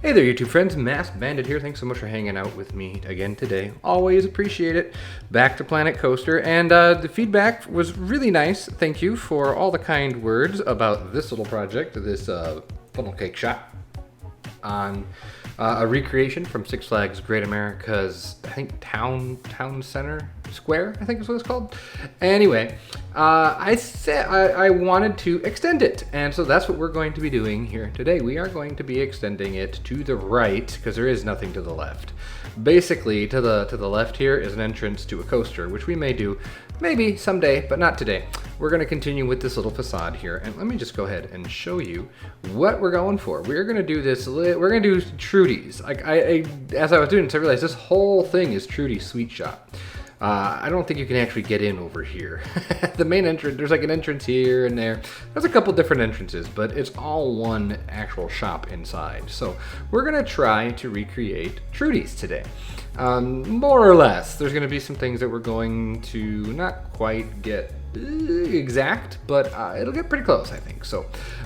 Hey there, YouTube friends. Masked Bandit here. Thanks so much for hanging out with me again today. Always appreciate it. Back to Planet Coaster, and the feedback was really nice. Thank you for all the kind words about this little project, this funnel cake shop on a recreation from Six Flags Great America's, I think, Town Center Square, I think is what it's called. Anyway, I said I wanted to extend it, and so that's what we're going to be doing here today. We are going to be extending it to the right, because there is nothing to the left. Basically, to the left here is an entrance to a coaster, which we may do maybe someday, but not today. We're going to continue with this little facade here, and let me just go ahead and show you what we're going for. We're going to do this, we're going to do Trudy's. As I was doing this, I realized this whole thing is Trudy's Sweet Shop. I don't think you can actually get in over here. The main entrance, there's like an entrance here and there. There's a couple different entrances, but it's all one actual shop inside. So we're gonna try to recreate Trudy's today. More or less. There's gonna be some things that we're going to not quite get exact, but it'll get pretty close, I think. So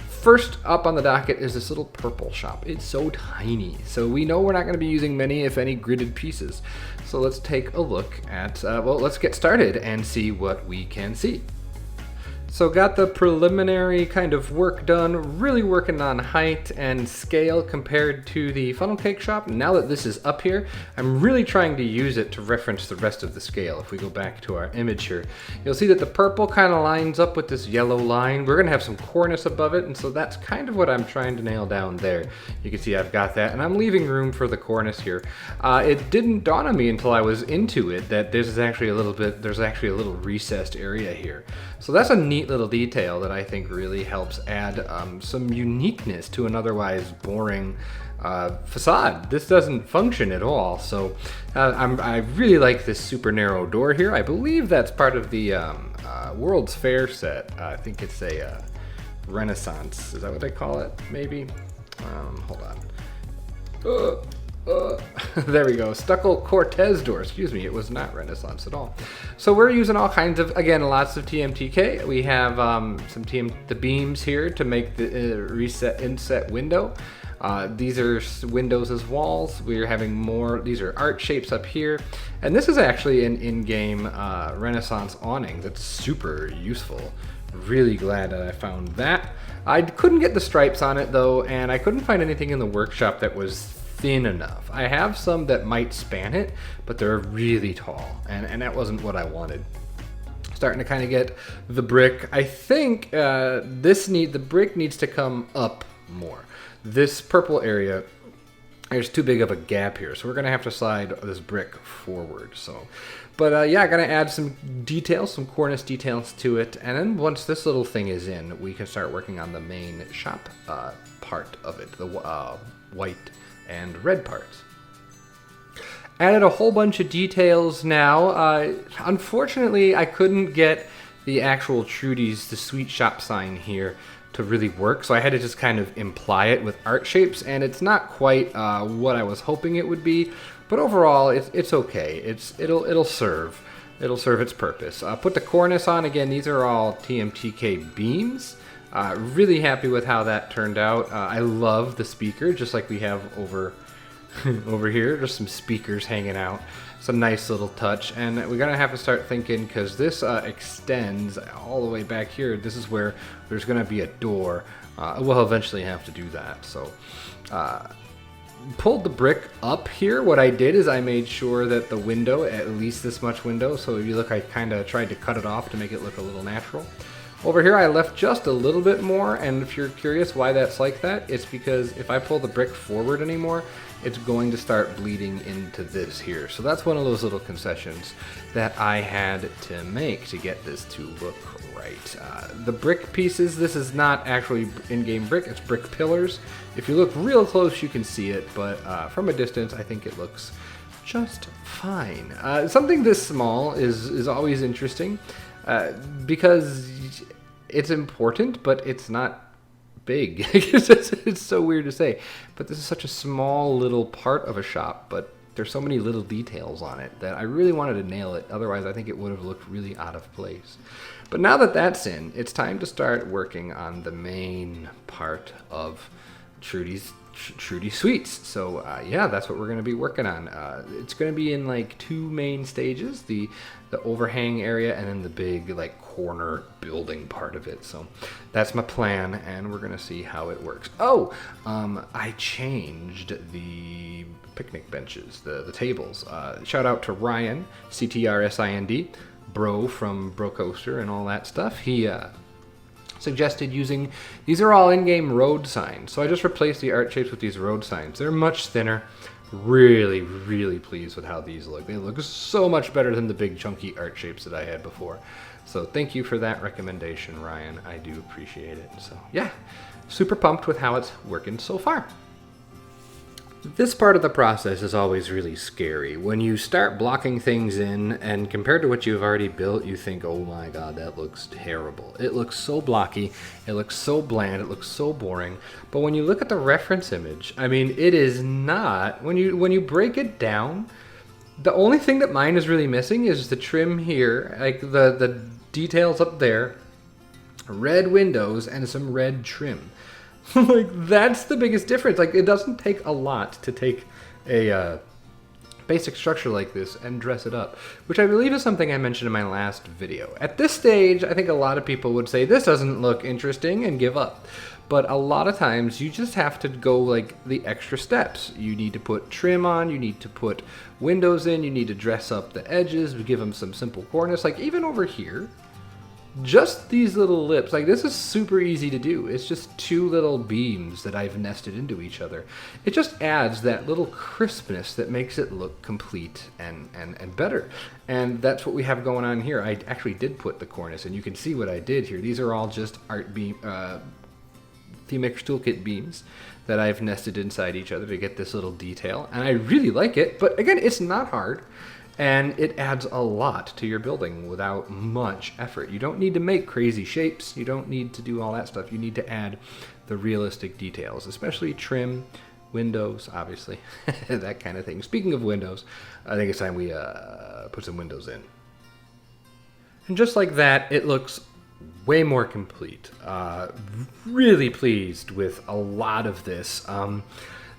first up on the docket is this little purple shop. It's so tiny, so we know we're not going to be using many, if any, gridded pieces. So let's take a look at, well, let's get started and see what we can see. So got the preliminary kind of work done, really working on height and scale compared to the funnel cake shop. Now that this is up here, I'm really trying to use it to reference the rest of the scale. If we go back to our image here, you'll see that the purple kind of lines up with this yellow line. We're gonna have some cornice above it, and so that's kind of what I'm trying to nail down there. You can see I've got that, and I'm leaving room for the cornice here. It didn't dawn on me until I was into it that there's actually a little recessed area here. So that's a neat little detail that I think really helps add some uniqueness to an otherwise boring facade. This doesn't function at all, so I really like this super narrow door here. I believe that's part of the World's Fair set. I think it's a Renaissance. Is that what they call it? Maybe? Hold on. There we go. Stucco Cortez door. Excuse me, it was not Renaissance at all. So we're using all kinds of, again, lots of TMTK. We have the beams here to make the reset inset window. These are windows as walls. We're having more, these are art shapes up here. And this is actually an in-game Renaissance awning that's super useful. Really glad that I found that. I couldn't get the stripes on it though, and I couldn't find anything in the workshop that was thin enough. I have some that might span it, but they're really tall, and that wasn't what I wanted. Starting to kind of get the brick. I think the brick needs to come up more. This purple area, there's too big of a gap here, so we're gonna have to slide this brick forward. So, but yeah, gonna add some details, some cornice details to it, and then once this little thing is in, we can start working on the main shop part of it, the white and red parts. Added a whole bunch of details now. Unfortunately, I couldn't get the actual Trudy's, the sweet shop sign here to really work, so I had to just kind of imply it with art shapes, and it's not quite what I was hoping it would be, but overall it's okay. It'll serve its purpose. Put the cornice on again. These are all TMTK beams. Really happy with how that turned out. I love the speaker, just like we have over here. Just some speakers hanging out. It's a nice little touch, and we're gonna have to start thinking, because this extends all the way back here. This is where there's gonna be a door. We'll eventually have to do that. So pulled the brick up here. What I did is I made sure that the window, at least this much window, so if you look, I kind of tried to cut it off to make it look a little natural. Over here I left just a little bit more, and if you're curious why that's like that, it's because if I pull the brick forward anymore, it's going to start bleeding into this here. So that's one of those little concessions that I had to make to get this to look right. The brick pieces, this is not actually in-game brick, it's brick pillars. If you look real close you can see it, but from a distance I think it looks just fine. Something this small is always interesting. Because it's important, but it's not big. It's so weird to say, but this is such a small little part of a shop, but there's so many little details on it that I really wanted to nail it. Otherwise, I think it would have looked really out of place. But now that that's in, it's time to start working on the main part of Trudy's Trudy Sweets. So yeah, that's what we're going to be working on. It's going to be in like 2 main stages, the overhang area and then the big like corner building part of it. So that's my plan, and we're going to see how it works. Oh, I changed the picnic benches, the tables. Shout out to Ryan, CTRSIND, bro from Bro Coaster and all that stuff. He suggested using, these are all in-game road signs. So I just replaced the art shapes with these road signs. They're much thinner. Really, really pleased with how these look. They look so much better than the big chunky art shapes that I had before. So thank you for that recommendation, Ryan. I do appreciate it. So yeah, super pumped with how it's working so far. This part of the process is always really scary. When you start blocking things in, and compared to what you've already built, you think, oh my god, that looks terrible. It looks so blocky, it looks so bland, it looks so boring. But when you look at the reference image, I mean, it is not, when you break it down, the only thing that mine is really missing is the trim here, like the details up there, red windows, and some red trim. Like, that's the biggest difference. Like, it doesn't take a lot to take a basic structure like this and dress it up, which I believe is something I mentioned in my last video. At this stage, I think a lot of people would say this doesn't look interesting and give up. But a lot of times, you just have to go like the extra steps. You need to put trim on, you need to put windows in, you need to dress up the edges, give them some simple cornice. Like, even over here, just these little lips, like, this is super easy to do. It's just 2 little beams that I've nested into each other. It just adds that little crispness that makes it look complete and better. And that's what we have going on here. I actually did put the cornice, and you can see what I did here. These are all just art beam, thememaker's toolkit beams that I've nested inside each other to get this little detail. And I really like it, but again, it's not hard. And it adds a lot to your building without much effort. You don't need to make crazy shapes. You don't need to do all that stuff. You need to add the realistic details, especially trim, windows, obviously, that kind of thing. Speaking of windows, I think it's time we put some windows in. And just like that, it looks way more complete. Really pleased with a lot of this.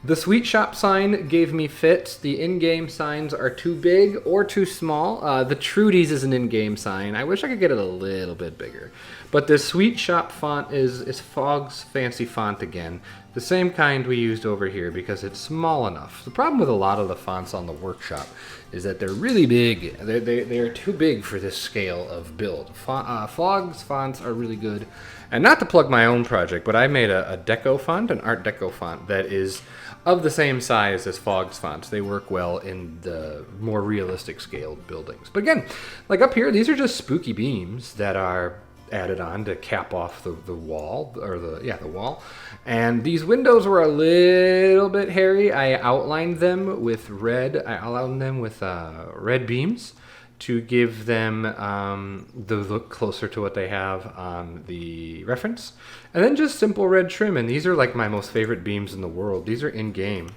The Sweet Shop sign gave me fits. The in-game signs are too big or too small. The Trudy's is an in-game sign. I wish I could get it a little bit bigger. But the Sweet Shop font is Fog's fancy font again. The same kind we used over here because it's small enough. The problem with a lot of the fonts on the workshop is that they're really big. They're too big for this scale of build. Fog's fonts are really good. And not to plug my own project, but I made a deco font, an art deco font that is of the same size as Fog's fonts. They work well in the more realistic scaled buildings. But again, like up here, these are just spooky beams that are added on to cap off the wall, or the wall. And these windows were a little bit hairy. I outlined them with red. I outlined them with red beams to give them the look closer to what they have on the reference. And then just simple red trim, and these are like my most favorite beams in the world. These are in-game.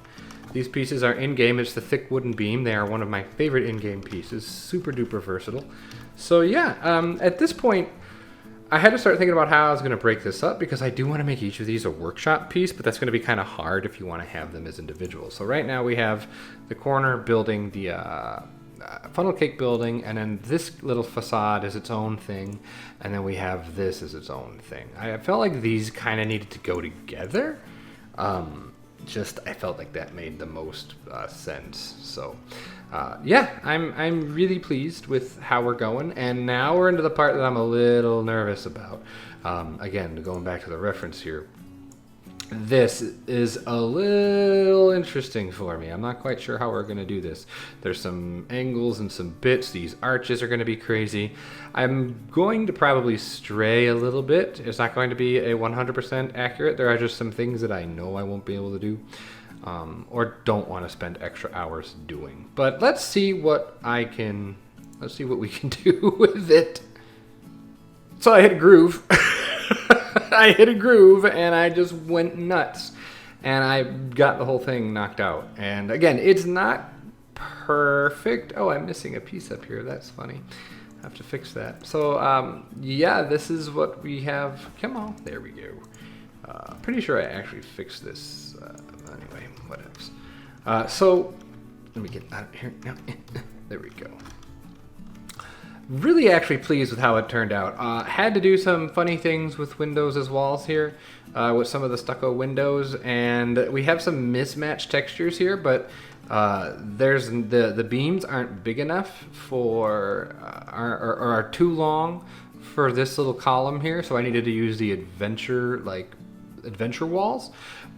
These pieces are in-game. It's the thick wooden beam. They are one of my favorite in-game pieces. Super duper versatile. So yeah, at this point, I had to start thinking about how I was going to break this up, because I do want to make each of these a workshop piece, but that's going to be kind of hard if you want to have them as individuals. So right now we have the corner building, the funnel cake building, and then this little facade is its own thing, and then we have this as its own thing. I felt like these kind of needed to go together. I felt like that made the most sense. So yeah, I'm really pleased with how we're going, and now we're into the part that I'm a little nervous about. Again, going back to the reference here, this is a little interesting for me. I'm not quite sure how we're going to do this. There's some angles and some bits. These arches are going to be crazy. I'm going to probably stray a little bit. It's not going to be a 100% accurate. There are just some things that I know I won't be able to do, or don't want to spend extra hours doing. But let's see what we can do with it. So I hit a groove. I hit a groove and I just went nuts, and I got the whole thing knocked out. And again, it's not perfect. Oh, I'm missing a piece up here. That's funny. I have to fix that. So yeah, this is what we have. Come on, there we go. Pretty sure I actually fixed this. anyway, whatevs. So let me get out of here now. There we go. Really actually pleased with how it turned out. Had to do some funny things with windows as walls here, with some of the stucco windows, and we have some mismatched textures here, but there's the beams aren't big enough for, or are too long for this little column here, so I needed to use the adventure walls,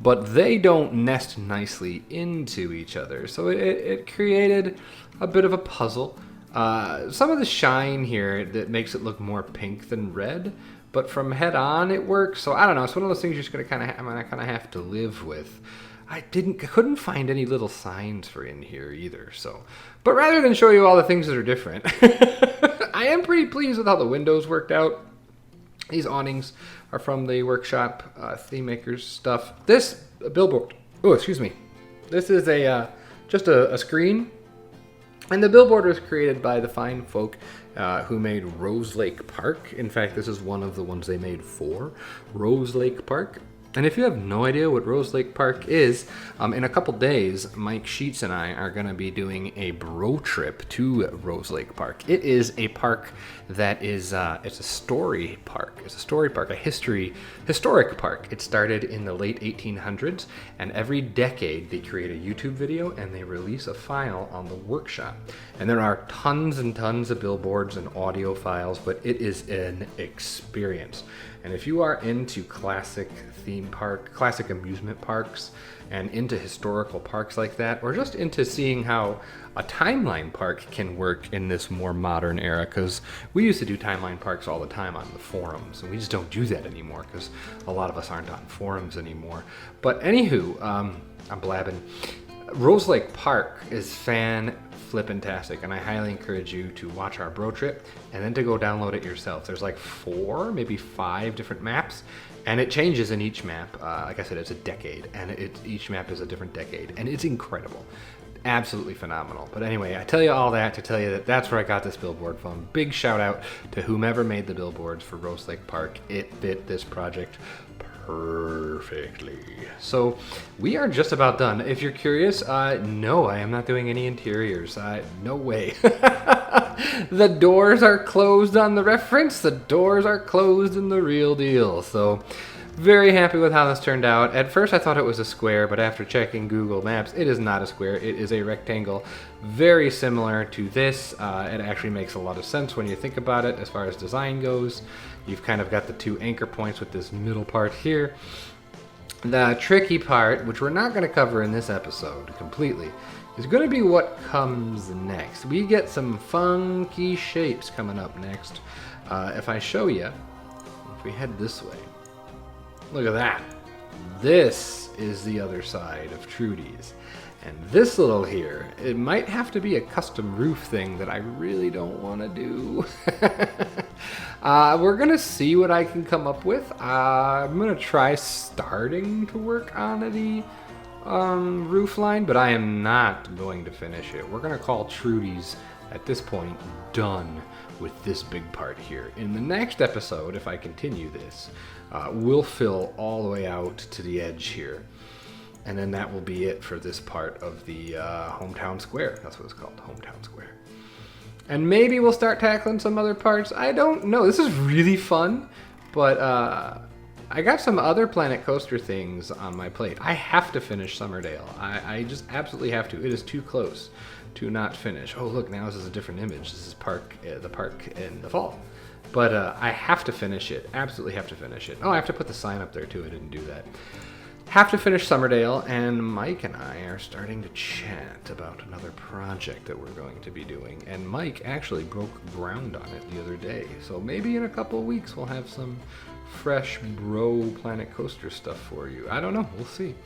but they don't nest nicely into each other, so it created a bit of a puzzle. Some of the shine here that makes it look more pink than red, but from head on it works. So I don't know. It's one of those things you're just gonna I'm gonna kind of have to live with. I couldn't find any little signs for in here either. So, but rather than show you all the things that are different, I am pretty pleased with how the windows worked out. These awnings are from the workshop, thememaker's stuff. This billboard. Oh, excuse me. This is just a screen. And the billboard was created by the fine folk who made Rose Lake Park. In fact, this is one of the ones they made for Rose Lake Park. And if you have no idea what Rose Lake Park is, in a couple days, Mike Sheets and I are going to be doing a bro trip to Rose Lake Park. It is a park that is, it's a story park. It's a story park, a historic park. It started in the late 1800s, and every decade they create a YouTube video and they release a file on the workshop. And there are tons and tons of billboards and audio files, but it is an experience. And if you are into classic theme park, classic amusement parks, and into historical parks like that, or just into seeing how a timeline park can work in this more modern era, because we used to do timeline parks all the time on the forums, and we just don't do that anymore because a lot of us aren't on forums anymore. But anywho, I'm blabbing. Rose Lake Park is fan-flippin-tastic, and I highly encourage you to watch our bro trip and then to go download it yourself. There's like 4, maybe 5 different maps, and it changes in each map. Like I said, it's a decade, and each map is a different decade, and it's incredible. Absolutely phenomenal. But anyway, I tell you all that to tell you that that's where I got this billboard from. Big shout out to whomever made the billboards for Rose Lake Park. It fit this project perfectly. So we are just about done. If you're curious, no, I am not doing any interiors. No way. The doors are closed on the reference. The doors are closed in the real deal. So very happy with how this turned out. At first I thought it was a square, but after checking Google Maps, it is not a square. It is a rectangle, very similar to this. It actually makes a lot of sense when you think about it as far as design goes. You've kind of got the 2 anchor points with this middle part here. The tricky part, which we're not going to cover in this episode completely, is going to be what comes next. We get some funky shapes coming up next. If I show you, if we head this way, look at that. This is the other side of Trudy's. And this little here, it might have to be a custom roof thing that I really don't want to do. We're going to see what I can come up with. I'm going to try starting to work on the roof line, but I am not going to finish it. We're going to call Trudy's, at this point, done with this big part here. In the next episode, if I continue this, we'll fill all the way out to the edge here. And then that will be it for this part of the hometown square. That's what it's called, hometown square. And maybe we'll start tackling some other parts. I don't know. This is really fun, but I got some other Planet Coaster things on my plate. I have to finish Summerdale. I just absolutely have to. It is too close to not finish. Oh, look, now this is a different image. This is the park in the fall. But I have to finish it. Absolutely have to finish it. Oh, I have to put the sign up there, too. I didn't do that. Have to finish Summerdale, and Mike and I are starting to chat about another project that we're going to be doing. And Mike actually broke ground on it the other day. So maybe in a couple of weeks we'll have some fresh bro Planet Coaster stuff for you. I don't know. We'll see.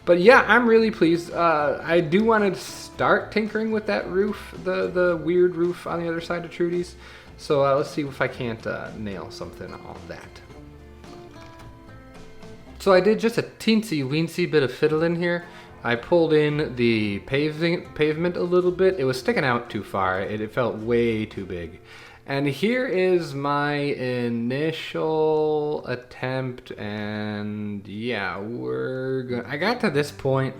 But yeah, I'm really pleased. I do want to start tinkering with that roof, the weird roof on the other side of Trudy's. So let's see if I can't nail something on that. So I did just a teensy weensy bit of fiddling here. I pulled in the pavement a little bit. It was sticking out too far. It felt way too big. And here is my initial attempt, and yeah, I got to this point,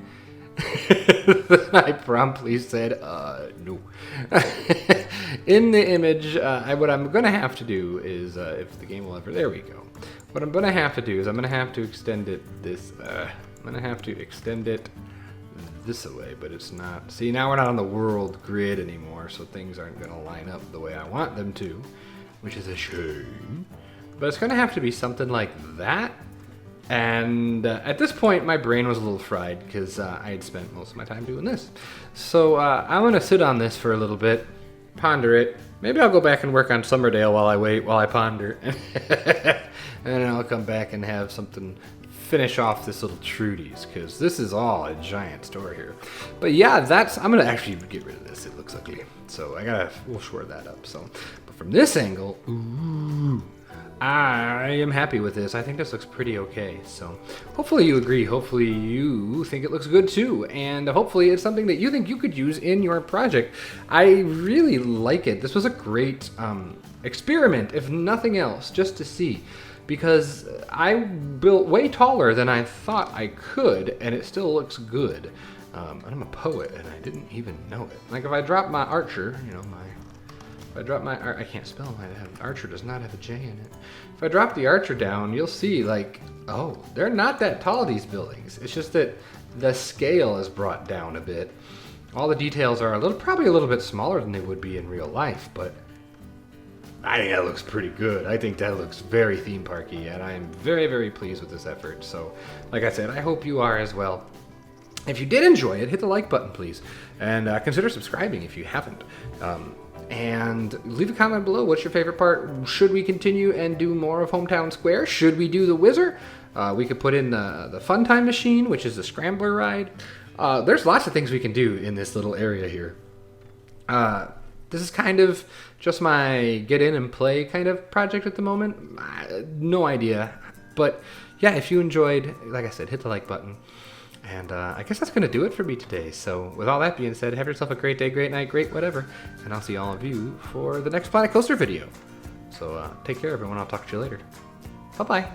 I promptly said, no. In the image, what I'm going to have to do is, if the game will ever, there we go. What I'm going to have to do is I'm going to have to extend it I'm going to have to extend it this way, but it's not. See, now we're not on the world grid anymore, so things aren't going to line up the way I want them to, which is a shame. But it's going to have to be something like that. And at this point, my brain was a little fried because I had spent most of my time doing this. So I'm going to sit on this for a little bit, ponder it. Maybe I'll go back and work on Summerdale while I wait, while I ponder. And then I'll come back and have something finish off this little Trudy's, because this is all a giant store here. But yeah, I'm going to actually get rid of this. It looks ugly. So we'll shore that up. So, but from this angle, ooh, I am happy with this. I think this looks pretty okay. So hopefully you agree. Hopefully you think it looks good too. And hopefully it's something that you think you could use in your project. I really like it. This was a great experiment, if nothing else, just to see. Because I built way taller than I thought I could, and it still looks good. I'm a poet, and I didn't even know it. Like if I drop my archer, I can't spell my archer does not have a J in it. If I drop the archer down, you'll see like, oh, they're not that tall, these buildings. It's just that the scale is brought down a bit. All the details are probably a little bit smaller than they would be in real life, but I think that looks pretty good. I think that looks very theme parky, and I am very, very pleased with this effort. So, like I said, I hope you are as well. If you did enjoy it, hit the like button, please, and consider subscribing if you haven't. And leave a comment below. What's your favorite part? Should we continue and do more of Hometown Square? Should we do the Whizzer? We could put in the Fun Time Machine, which is the Scrambler ride. There's lots of things we can do in this little area here. This is kind of just my get in and play kind of project at the moment. No idea. But yeah, if you enjoyed, like I said, hit the like button. And I guess that's going to do it for me today. So with all that being said, have yourself a great day, great night, great whatever. And I'll see all of you for the next Planet Coaster video. So take care, everyone. I'll talk to you later. Bye-bye.